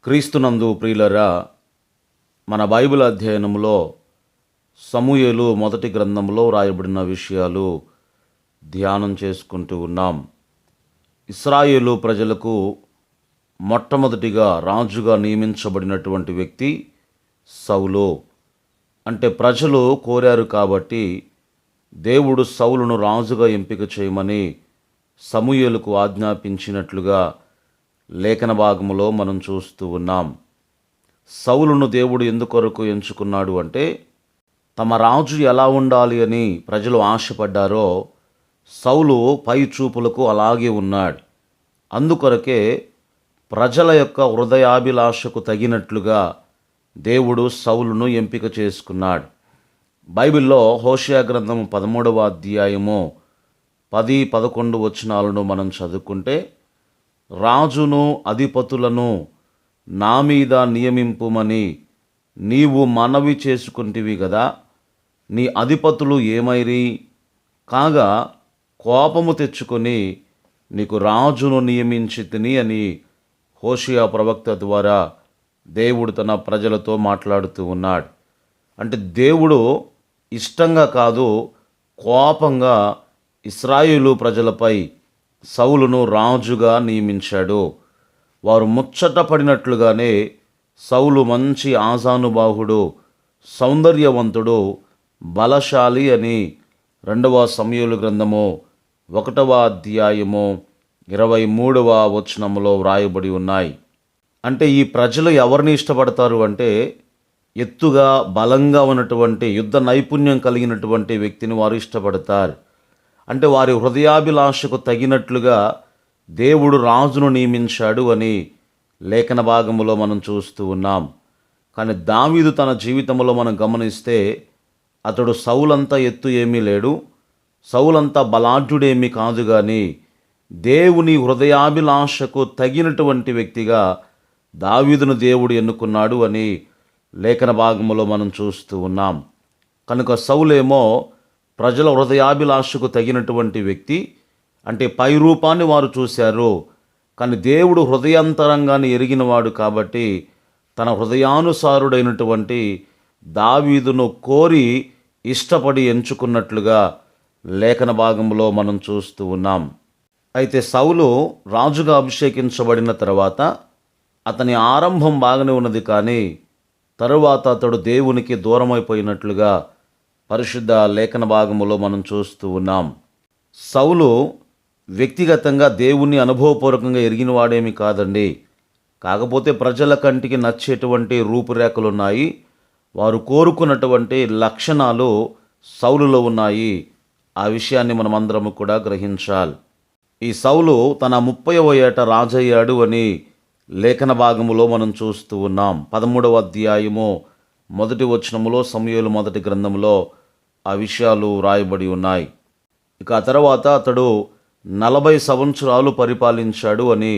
క్రీస్తునందు ప్రియులరా, మన బైబిల్ అధ్యయనంలో సమూయేలు మొదటి గ్రంథంలో రాయబడిన విషయాలు ధ్యానం చేసుకుంటూ ఉన్నాం. ఇశ్రాయేలు ప్రజలకు మొట్టమొదటిగా రాజుగా నియమించబడినటువంటి వ్యక్తి సౌలు. అంటే ప్రజలు కోరారు కాబట్టి దేవుడు సౌలును రాజుగా ఎంపిక చేయమని సమూయేలుకు ఆజ్ఞాపించినట్లుగా లేఖన భాగములో మనం చూస్తూ ఉన్నాం. సౌలును దేవుడు ఎందుకొరకు ఎంచుకున్నాడు అంటే, తమ రాజు ఎలా ఉండాలి అని ప్రజలు ఆశపడ్డారో సౌలు పై చూపులకు అలాగే ఉన్నాడు. అందుకొరకే ప్రజల యొక్క హృదయాభిలాషకు తగినట్లుగా దేవుడు సౌలును ఎంపిక చేసుకున్నాడు. బైబిల్లో హోషేయ గ్రంథం 13వ అధ్యాయము 10-11 వచనాలను మనం చదువుకుంటే, రాజును అధిపతులను నా మీద నియమింపుమని నీవు మనవి చేసుకుంటివి గదా, నీ అధిపతులు ఏమైరి? కాగా కోపము తెచ్చుకొని నీకు రాజును నియమించి తిని అని హోషేయ ప్రవక్త ద్వారా దేవుడు తన ప్రజలతో మాట్లాడుతూ ఉన్నాడు. అంటే దేవుడు ఇష్టంగా కాదు, కోపంగా ఇశ్రాయేలు ప్రజలపై సౌలును రాజుగా నియమించాడు. వారు ముచ్చట పడినట్లుగానే సౌలు మంచి ఆజానుబాహుడు, సౌందర్యవంతుడు, బలశాలి అని 2వ సమూయేలు గ్రంథము 1వ అధ్యాయము 23వ వచనములో వ్రాయబడి ఉన్నాయి. అంటే ఈ ప్రజలు ఎవరిని ఇష్టపడతారు అంటే, ఎత్తుగా బలంగా ఉన్నటువంటి యుద్ధ నైపుణ్యం కలిగినటువంటి వ్యక్తిని వారు ఇష్టపడతారు. అంటే వారి హృదయాభిలాషకు తగినట్లుగా దేవుడు రాజును నియమించాడు అని లేఖన భాగములో మనం చూస్తూ ఉన్నాం. కానీ దావీదు తన జీవితంలో మనం గమనిస్తే, అతడు సౌలంతా ఎత్తు ఏమీ లేడు, సౌలంతా బలాఢ్యుడేమీ కాదు, కానీ దేవుని హృదయాభిలాషకు తగినటువంటి వ్యక్తిగా దావీదును దేవుడు ఎన్నుకున్నాడు అని లేఖన భాగములో మనం చూస్తూ ఉన్నాం. కనుక సౌలేమో ప్రజల హృదయాభిలాషకు తగినటువంటి వ్యక్తి. అంటే పై రూపాన్ని వారు చూశారు, కానీ దేవుడు హృదయాంతరంగాన్ని ఎరిగినవాడు కాబట్టి తన హృదయానుసారుడైనటువంటి దావీదును కోరి ఇష్టపడి ఎంచుకున్నట్లుగా లేఖన భాగంలో మనం చూస్తూ ఉన్నాం. అయితే సౌలు రాజుగా అభిషేకించబడిన తర్వాత అతని ఆరంభం బాగానే ఉన్నది, కానీ తరువాత అతడు దేవునికి దూరమైపోయినట్లుగా పరిశుద్ధ లేఖన భాగములో మనం చూస్తూ ఉన్నాం. సౌలు వ్యక్తిగతంగా దేవుణ్ణి అనుభవపూర్వకంగా ఎరిగిన వాడేమి కాదండి. కాకపోతే ప్రజల కంటికి నచ్చేటువంటి రూపురేఖలున్నాయి, వారు కోరుకున్నటువంటి లక్షణాలు సౌలులో ఉన్నాయి. ఆ విషయాన్ని మనమందరము కూడా గ్రహించాలి. ఈ సౌలు తన 30వ ఏట రాజయ్యాడు అని లేఖన భాగములో మనం చూస్తూ ఉన్నాం. 13వ అధ్యాయము 1వ వచనములో సమూయేలు మొదటి గ్రంథంలో ఆ విషయాలు రాయబడి ఉన్నాయి. ఇక ఆ తర్వాత అతడు 40 సంవత్సరాలు పరిపాలించాడు అని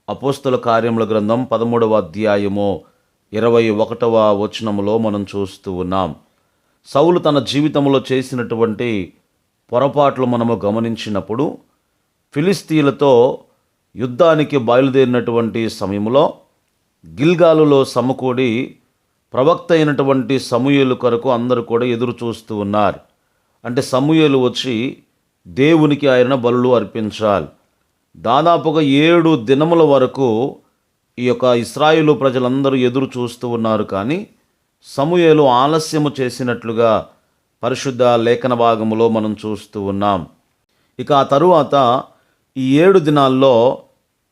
అపోస్తల కార్యముల గ్రంథం 13వ అధ్యాయము 21వ వచనములో మనం చూస్తూ ఉన్నాం. సౌలు తన జీవితంలో చేసినటువంటి పొరపాట్లు మనము గమనించినప్పుడు, ఫిలిస్తీన్లతో యుద్ధానికి బయలుదేరినటువంటి సమయంలో గిల్గాలులో సమకూడి ప్రవక్త అయినటువంటి సమూయేలు కొరకు అందరూ కూడా ఎదురు చూస్తూ ఉన్నారు. అంటే సమూయేలు వచ్చి దేవునికి ఆయన బలులు అర్పించాలి. దాదాపుగా 7 దినముల వరకు ఈ యొక్క ఇశ్రాయేలు ప్రజలందరూ ఎదురు చూస్తూ ఉన్నారు, కానీ సమూయేలు ఆలస్యము చేసినట్లుగా పరిశుద్ధ లేఖన భాగములో మనం చూస్తూ ఉన్నాం. ఇక ఆ తరువాత ఈ 7 దినాల్లో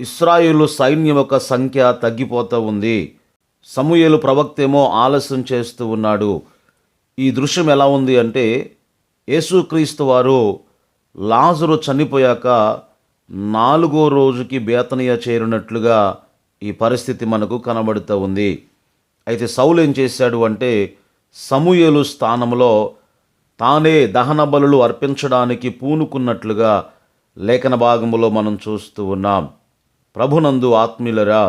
ఇశ్రాయేలు సైన్యం యొక్క సంఖ్య తగ్గిపోతూ ఉంది. సమూయేలు ప్రవక్తేమో ఆలస్యం చేస్తూ ఉన్నాడు. ఈ దృశ్యం ఎలా ఉంది అంటే, యేసుక్రీస్తు వారు లాజరు చనిపోయాక 4వ రోజుకి బేతనియ చేరినట్లుగా ఈ పరిస్థితి మనకు కనబడుతూ ఉంది. అయితే సౌలు ఏం చేశాడు అంటే, సమూయేలు స్థానంలో తానే దహన బలులు అర్పించడానికి పూనుకున్నట్లుగా లేఖన భాగములో మనం చూస్తూ ఉన్నాం. ప్రభునందు ఆత్మీయులరా,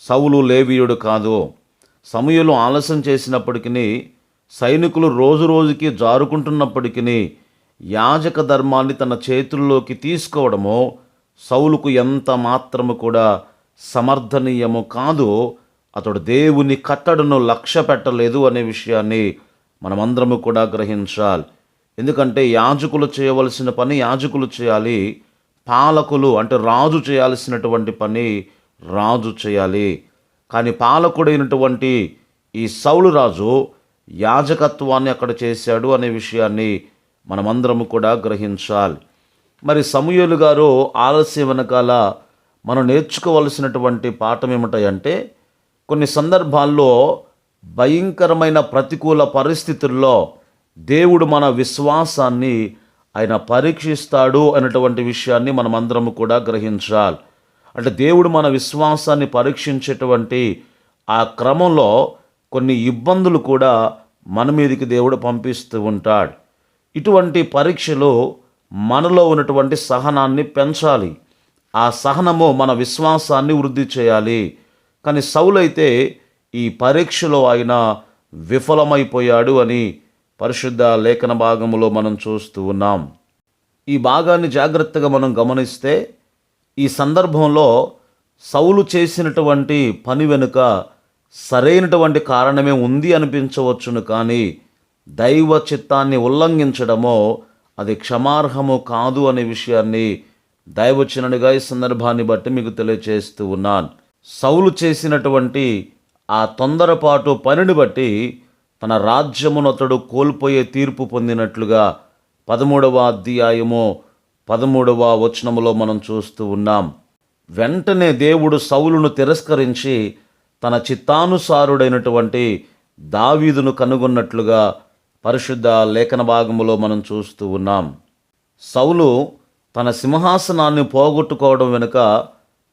సౌలు లేవీయుడు కాదు. సమూయేలు ఆలస్యం చేసినప్పటికీ, సైనికులు రోజు రోజుకి జారుకుంటున్నప్పటికీ యాజక ధర్మాన్ని తన చేతుల్లోకి తీసుకోవడము సౌలుకు ఎంత మాత్రము కూడా సమర్థనీయము కాదు. అతడు దేవుని కట్టడను లక్ష్య పెట్టలేదు అనే విషయాన్ని మనమందరము కూడా గ్రహించాలి. ఎందుకంటే యాజకులు చేయవలసిన పని యాజకులు చేయాలి, పాలకులు అంటే రాజు చేయాల్సినటువంటి పని రాజు చేయాలి. కానీ పాలకుడైనటువంటి ఈ సౌలు రాజు యాజకత్వాన్ని అక్కడ చేశాడు అనే విషయాన్ని మనమందరము కూడా గ్రహించాలి. మరి సమూయేలు గారు ఆలస్యం వెనకాల మనం నేర్చుకోవలసినటువంటి పాఠం ఏమిటంటే, కొన్ని సందర్భాల్లో భయంకరమైన ప్రతికూల పరిస్థితుల్లో దేవుడు మన విశ్వాసాన్ని ఆయన పరీక్షిస్తాడు అనేటువంటి విషయాన్ని మనమందరము కూడా గ్రహించాలి. అంటే దేవుడు మన విశ్వాసాన్ని పరీక్షించేటువంటి ఆ క్రమంలో కొన్ని ఇబ్బందులు కూడా మన మీదకి దేవుడు పంపిస్తూ ఉంటాడు. ఇటువంటి పరీక్షలు మనలో ఉన్నటువంటి సహనాన్ని పెంచాలి. ఆ సహనము మన విశ్వాసాన్ని వృద్ధి చేయాలి. కానీ సౌలైతే ఈ పరీక్షలో ఆయన విఫలమైపోయాడు అని పరిశుద్ధ లేఖన భాగములో మనం చూస్తూ ఉన్నాం. ఈ భాగాన్ని జాగ్రత్తగా మనం గమనిస్తే ఈ సందర్భంలో సౌలు చేసినటువంటి పని వెనుక సరైనటువంటి కారణమే ఉంది అనిపించవచ్చును, కానీ దైవ చిత్తాన్ని ఉల్లంఘించడమో అది క్షమార్హము కాదు అనే విషయాన్ని దైవచనునిగా ఈ సందర్భాన్ని బట్టి మీకు తెలియజేస్తూ ఉన్నాను. సౌలు చేసినటువంటి ఆ తొందరపాటు పనిని బట్టి తన రాజ్యమును అతడు కోల్పోయే తీర్పు పొందినట్లుగా 13వ అధ్యాయము 13వ వచనములో మనం చూస్తూ ఉన్నాం. వెంటనే దేవుడు సౌలును తిరస్కరించి తన చిత్తానుసారుడైనటువంటి దావీదును కనుగొన్నట్లుగా పరిశుద్ధ లేఖన భాగములో మనం చూస్తూ ఉన్నాం. సౌలు తన సింహాసనాన్ని పోగొట్టుకోవడం వెనుక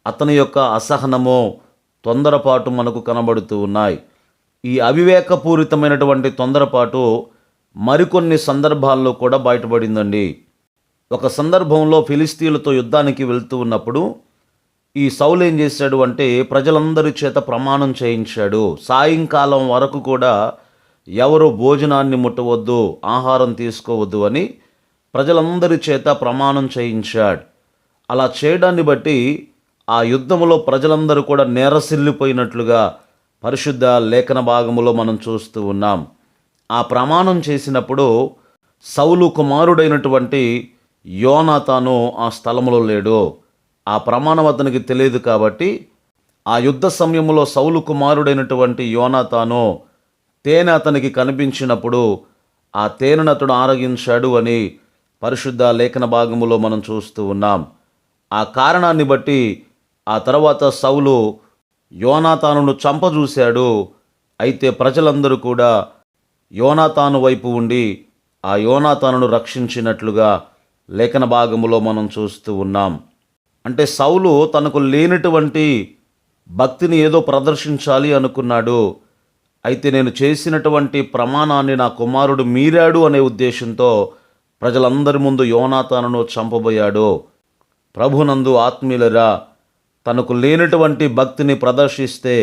అతని యొక్క అసహనము, తొందరపాటు మనకు కనబడుతూ ఉన్నాయి. ఈ అవివేకపూరితమైనటువంటి తొందరపాటు మరికొన్ని సందర్భాల్లో కూడా బయటపడిందండి. ఒక సందర్భంలో ఫిలిస్తీన్లతో యుద్ధానికి వెళ్తూ ఉన్నప్పుడు ఈ సౌలు ఏం చేశాడు అంటే ప్రజలందరి చేత ప్రమాణం చేయించాడు. సాయంకాలం వరకు కూడా ఎవరు భోజనాన్ని ముట్టవద్దు, ఆహారం తీసుకోవద్దు అని ప్రజలందరి చేత ప్రమాణం చేయించాడు. అలా చేయడాన్ని బట్టి ఆ యుద్ధములో ప్రజలందరూ కూడా నేరసిల్లిపోయినట్లుగా పరిశుద్ధ లేఖన భాగములో మనం చూస్తూ ఉన్నాం. ఆ ప్రమాణం చేసినప్పుడు సౌలు కుమారుడైనటువంటి యోనాతాను ఆ స్థలములో లేడు. ఆ ప్రమాణం అతనికి తెలియదు కాబట్టి ఆ యుద్ధ సమయంలో సౌలు కుమారుడైనటువంటి యోనాతాను తేనె అతనికి కనిపించినప్పుడు ఆ తేనెను అతడు ఆరగించాడు అని పరిశుద్ధ లేఖన భాగములో మనం చూస్తూ ఉన్నాం. ఆ కారణాన్ని బట్టి ఆ తర్వాత సౌలు యోనాతానును చంపజూశాడు. అయితే ప్రజలందరూ కూడా యోనాతాను వైపు ఉండి ఆ యోనాతానును రక్షించినట్లుగా లేఖన భాగములో మనం చూస్తూ ఉన్నాం. అంటే సౌలు తనకు లేనటువంటి భక్తిని ఏదో ప్రదర్శించాలి అనుకున్నాడు. అయితే నేను చేసినటువంటి ప్రమాణాన్ని నా కుమారుడు మీరాడు అనే ఉద్దేశంతో ప్రజలందరి ముందు యోనాతానును చంపబోయాడు. ప్రభునందు ఆత్మీయులరా, తనకు లేనటువంటి భక్తిని ప్రదర్శిస్తే,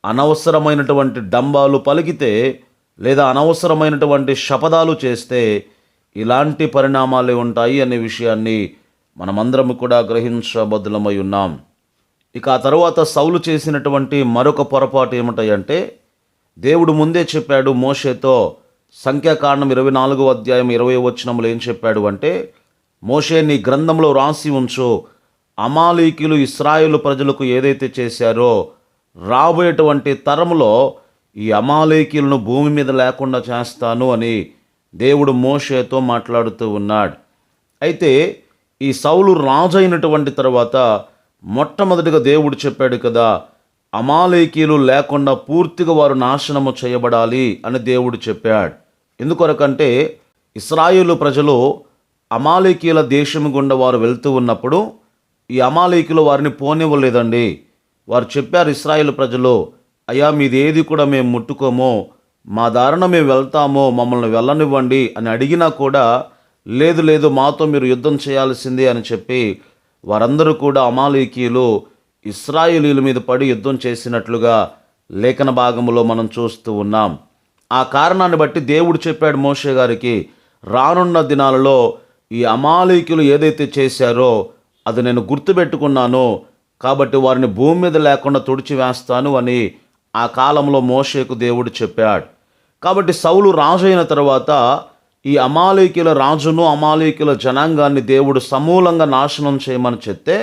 అనవసరమైనటువంటి డంబాలు పలికితే లేదా అనవసరమైనటువంటి శపథాలు చేస్తే ఇలాంటి పరిణామాలే ఉంటాయి అనే విషయాన్ని మనమందరం కూడా గ్రహించబద్దులమై ఉన్నాం. ఇక ఆ తర్వాత సౌలు చేసినటువంటి మరొక పొరపాటు ఏమిటంటే, దేవుడు ముందే చెప్పాడు మోషేతో, సంఖ్యాకాండం 24వ అధ్యాయం 20వ వచనంలో ఏం చెప్పాడు అంటే, మోషే నీ గ్రంథంలో రాసి ఉంచు, అమాలీకీయులు ఇశ్రాయేలు ప్రజలకు ఏదైతే చేశారో రాబోయేటువంటి తరములో ఈ అమాలేకీయులను భూమి మీద లేకుండా చేస్తాను అని దేవుడు మోషేతో మాట్లాడుతూ ఉన్నాడు. అయితే ఈ సౌలు రాజు అయినటువంటి తర్వాత మొట్టమొదటిగా దేవుడు చెప్పాడు కదా, అమాలేకీయులు లేకుండా పూర్తిగా వారు నాశనము చేయబడాలి అని దేవుడు చెప్పాడు. ఎందుకొరకంటే ఇశ్రాయేలు ప్రజలు అమాలేకీయుల దేశము గుండా వారు వెళ్తూ ఉన్నప్పుడు ఈ అమాలేకీయులు వారిని పోనివ్వలేదండి. వారు చెప్పారు, ఇశ్రాయేలు ప్రజలు, అయ్యా మీదేది కూడా మేము ముట్టుకోమో, మా దారిన మేము వెళ్తామో, మమ్మల్ని వెళ్ళనివ్వండి అని అడిగినా కూడా లేదు లేదు మాతో మీరు యుద్ధం చేయాల్సిందే అని చెప్పి వారందరూ కూడా అమాలేకీయులు ఇశ్రాయేలీయుల మీద పడి యుద్ధం చేసినట్లుగా లేఖన భాగములో మనం చూస్తూ ఉన్నాం. ఆ కారణాన్ని బట్టి దేవుడు చెప్పాడు మోషే గారికి, రానున్న దినాలలో ఈ అమాలేకీయులు ఏదైతే చేశారో అది నేను గుర్తుపెట్టుకున్నాను, కాబట్టి వారిని భూమి మీద లేకుండా తుడిచివేస్తాను అని ఆ కాలంలో మోషేకు దేవుడు చెప్పాడు. కాబట్టి సౌలు రాజు అయిన తర్వాత ఈ అమాలేకీయుల రాజును అమాలేకీయుల జనాంగాన్ని దేవుడు సమూలంగా నాశనం చేయమని చెప్తే,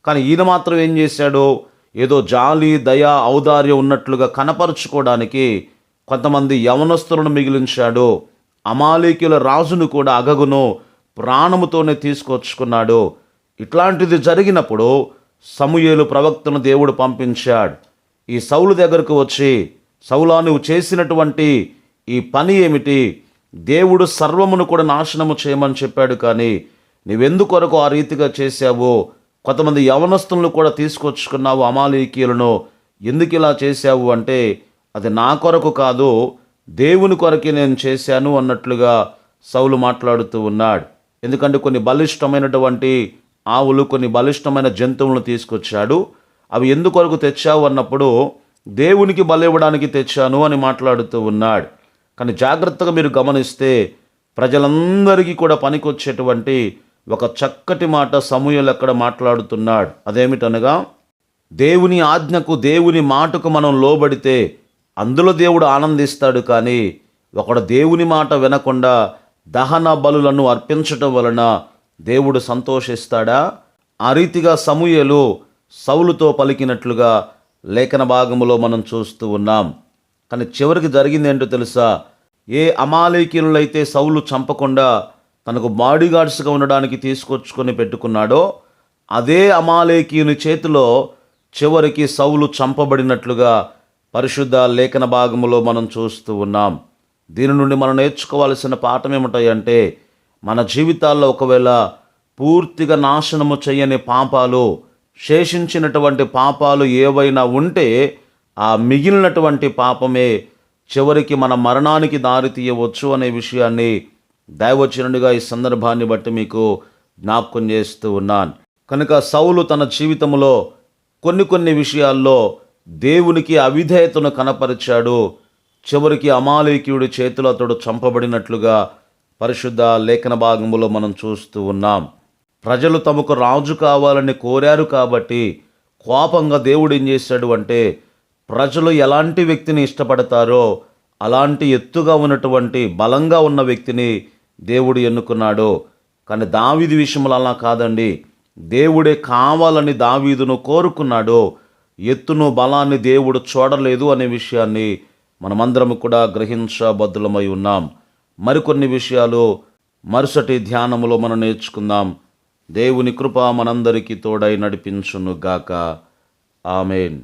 కానీ ఈయన మాత్రం ఏం చేశాడు? ఏదో జాలి దయ ఔదార్యం ఉన్నట్లుగా కనపరుచుకోవడానికి కొంతమంది యవనస్తులను మిగిలించాడు. అమాలేకీయుల రాజును కూడా అగగును ప్రాణముతోనే తీసుకొచ్చుకున్నాడు. ఇట్లాంటిది జరిగినప్పుడు సమూయేలు ప్రవక్తను దేవుడు పంపించాడు. ఈ సౌలు దగ్గరకు వచ్చి, సౌలా, నువ్వు చేసినటువంటి ఈ పని ఏమిటి? దేవుడు సర్వమును కూడా నాశనము చేయమని చెప్పాడు, కానీ నీవెందుకొరకు ఆ రీతిగా చేశావు? కొంతమంది యవనస్తులను కూడా తీసుకొచ్చుకున్నావు, అమాలేకీయులను, ఎందుకు ఇలా చేశావు అంటే, అది నా కొరకు కాదు, దేవుని కొరకే నేను చేశాను అన్నట్లుగా సౌలు మాట్లాడుతూ ఉన్నాడు. ఎందుకంటే కొన్ని బలిష్టమైనటువంటి ఆవులు, కొన్ని బలిష్టమైన జంతువులను తీసుకొచ్చాడు. అవి ఎందుకొరకు తెచ్చావు అన్నప్పుడు, దేవునికి బలి ఇవ్వడానికి తెచ్చాను అని మాట్లాడుతూ ఉన్నాడు. కానీ జాగ్రత్తగా మీరు గమనిస్తే ప్రజలందరికీ కూడా పనికొచ్చేటువంటి ఒక చక్కటి మాట సమూయేలు అక్కడ మాట్లాడుతున్నాడు. అదేమిటనగా, దేవుని ఆజ్ఞకు దేవుని మాటకు మనం లోబడితే అందులో దేవుడు ఆనందిస్తాడు, కానీ ఒకడు దేవుని మాట వినకుండా దహన బలులను అర్పించటం వలన దేవుడు సంతోషిస్తాడా? ఆ రీతిగా సమూయేలు సౌలుతో పలికినట్లుగా లేఖన భాగములో మనం చూస్తూ ఉన్నాం. కానీ చివరికి జరిగింది ఏంటో తెలుసా? ఏ అమాలేకీయులైతే సౌలు చంపకుండా తనకు బాడీగార్డ్స్గా ఉండడానికి తీసుకొచ్చుకొని పెట్టుకున్నాడో, అదే అమాలేకీయుని చేతిలో చివరికి సౌలు చంపబడినట్లుగా పరిశుద్ధ లేఖన భాగములో మనం చూస్తూ ఉన్నాం. దీని నుండి మనం నేర్చుకోవాల్సిన పాఠం ఏమిటంటే, మన జీవితాల్లో ఒకవేళ పూర్తిగా నాశనము చేయని పాపాలు, శేషించినటువంటి పాపాలు ఏవైనా ఉంటే, ఆ మిగిలినటువంటి పాపమే చివరికి మన మరణానికి దారి తీయవచ్చు అనే విషయాన్ని దైవచనుడిగా ఈ సందర్భాన్ని బట్టి మీకు జ్ఞాపకం చేస్తూ ఉన్నాను. కనుక సౌలు తన జీవితంలో కొన్ని విషయాల్లో దేవునికి అవిధేయతను కనపరిచాడు. చివరికి అమాలేకీయుడి చేతిలో అతడు చంపబడినట్లుగా పరిశుద్ధ లేఖన భాగములో మనం చూస్తూ ఉన్నాం. ప్రజలు తమకు రాజు కావాలని కోరారు కాబట్టి కోపంగా దేవుడు ఏం చేశాడు అంటే, ప్రజలు ఎలాంటి వ్యక్తిని ఇష్టపడతారో అలాంటి ఎత్తుగా ఉన్నటువంటి బలంగా ఉన్న వ్యక్తిని దేవుడు ఎన్నుకున్నాడు. కానీ దావీదు విషయంలో అలా కాదండి. దేవుడే కావాలని దావీదును కోరుకున్నాడు. ఎత్తును బలాన్ని దేవుడు చూడలేదు అనే విషయాన్ని మనమందరం కూడా గ్రహించబద్దులమై ఉన్నాం. మరికొన్ని విషయాలు మరుసటి ధ్యానములో మనం నేర్చుకుందాం. దేవుని కృప మనందరికీ తోడై నడిపించును గాక. ఆమేన్.